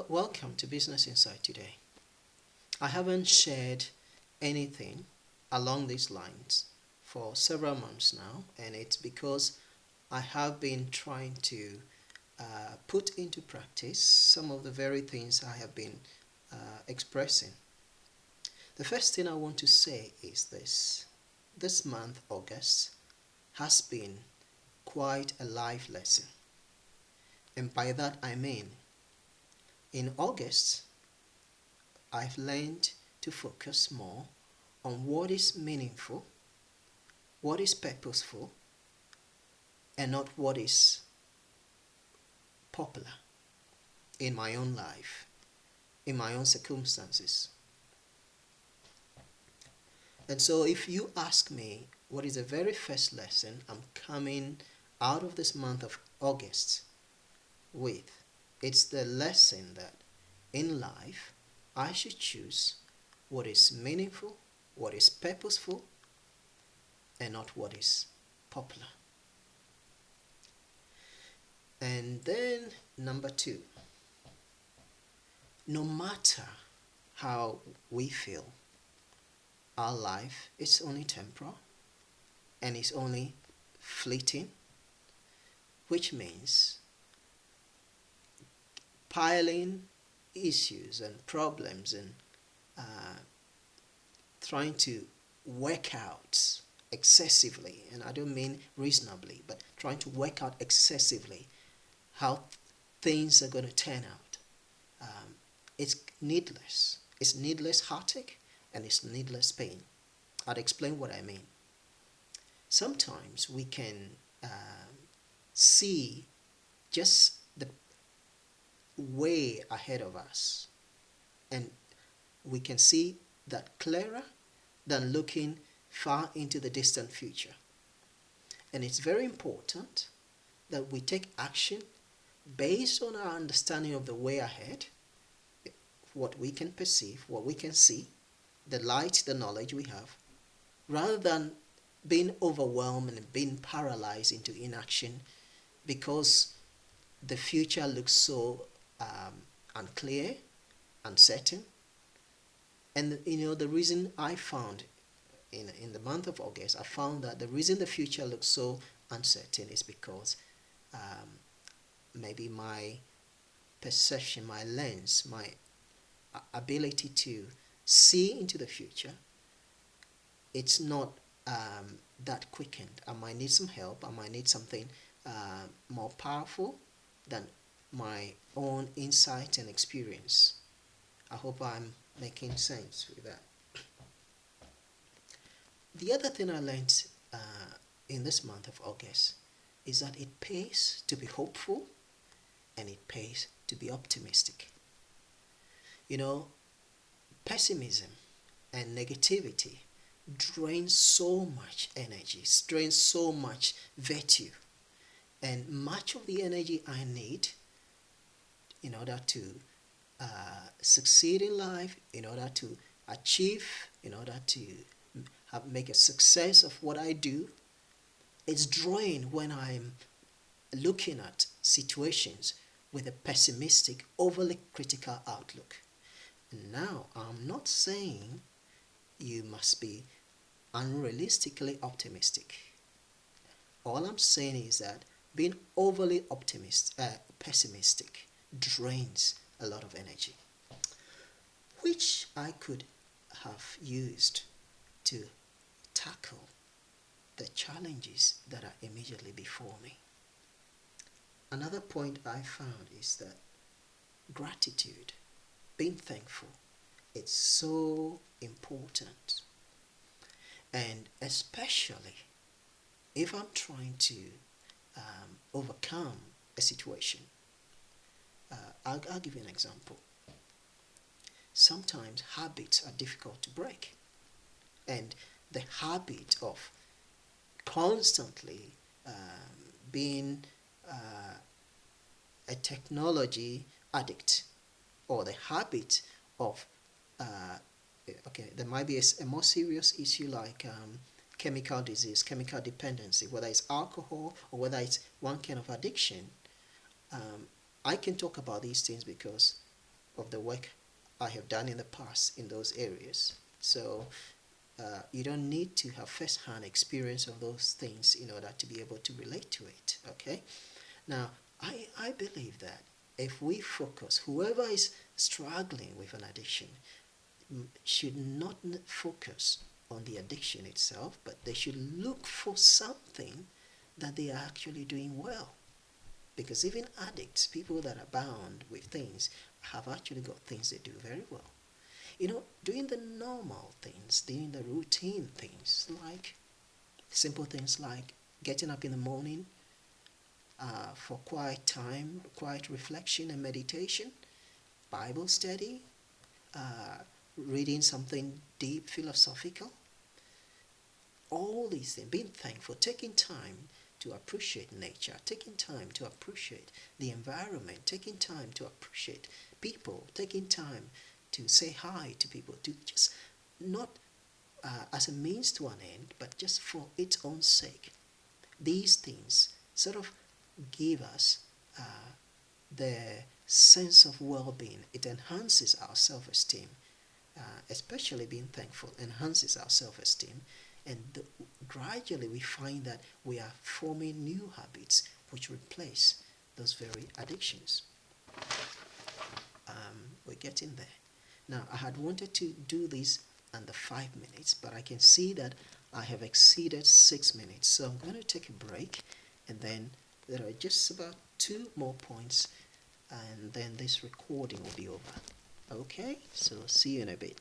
Welcome to Business Insight today. I haven't shared anything along these lines for several months now, and it's because I have been trying to put into practice some of the very things I have been expressing. The first thing I want to say is this: this month, August, has been quite a life lesson, and by that I mean in August I've learned to focus more on what is meaningful, what is purposeful, and not what is popular in my own life, in my own circumstances. And so, if you ask me what is the very first lesson I'm coming out of this month of August with, it's the lesson that in life I should choose what is meaningful, what is purposeful, and not what is popular. And then number two, no matter how we feel, our life is only temporal and is only fleeting, which means piling issues and problems and trying to work out excessively, and I don't mean reasonably, but trying to work out excessively how things are going to turn out. It's needless. It's needless heartache and it's needless pain. I'll explain what I mean. Sometimes we can see just the way ahead of us, and we can see that clearer than looking far into the distant future. And it's very important that we take action based on our understanding of the way ahead, what we can perceive, what we can see, the light, the knowledge we have, rather than being overwhelmed and being paralyzed into inaction because the future looks so unclear, uncertain. And the reason I found in the month of August, I found that the reason the future looks so uncertain is because maybe my perception, my lens, my ability to see into the future, it's not that quickened. I might need some help. I might need something more powerful than my own insight and experience. I hope I'm making sense with that. The other thing I learned in this month of August is that it pays to be hopeful and it pays to be optimistic. Pessimism and negativity drains so much energy, drains so much virtue, and much of the energy I need in order to succeed in life, in order to achieve, in order to make a success of what I do, it's drained when I'm looking at situations with a pessimistic, overly critical outlook. Now, I'm not saying you must be unrealistically optimistic. All I'm saying is that being overly pessimistic drains a lot of energy, which I could have used to tackle the challenges that are immediately before me. Another point I found is that gratitude, being thankful, it's so important. And especially if I'm trying to overcome a situation. I'll give you an example. Sometimes habits are difficult to break. And the habit of constantly being a technology addict, or the habit of there might be a more serious issue like chemical disease, chemical dependency, whether it's alcohol or whether it's one kind of addiction. I can talk about these things because of the work I have done in the past in those areas. So you don't need to have first-hand experience of those things in order to be able to relate to it. Okay. Now, I believe that if we focus, whoever is struggling with an addiction should not focus on the addiction itself, but they should look for something that they are actually doing well. Because even addicts, people that are bound with things, have actually got things they do very well. Doing the normal things, doing the routine things, like simple things like getting up in the morning for quiet time, quiet reflection and meditation, Bible study, uh, reading something deep, philosophical, all these things, being thankful, taking time to appreciate nature, taking time to appreciate the environment, taking time to appreciate people, taking time to say hi to people, to just not as a means to an end, but just for its own sake. These things sort of give us the sense of well-being. It enhances our self-esteem, especially being thankful enhances our self-esteem, and gradually we find that we are forming new habits which replace those very addictions. We're getting there. Now, I had wanted to do this under 5 minutes, but I can see that I have exceeded 6 minutes, so I'm going to take a break, and then there are just about 2 more points, and then this recording will be over. Okay, so see you in a bit.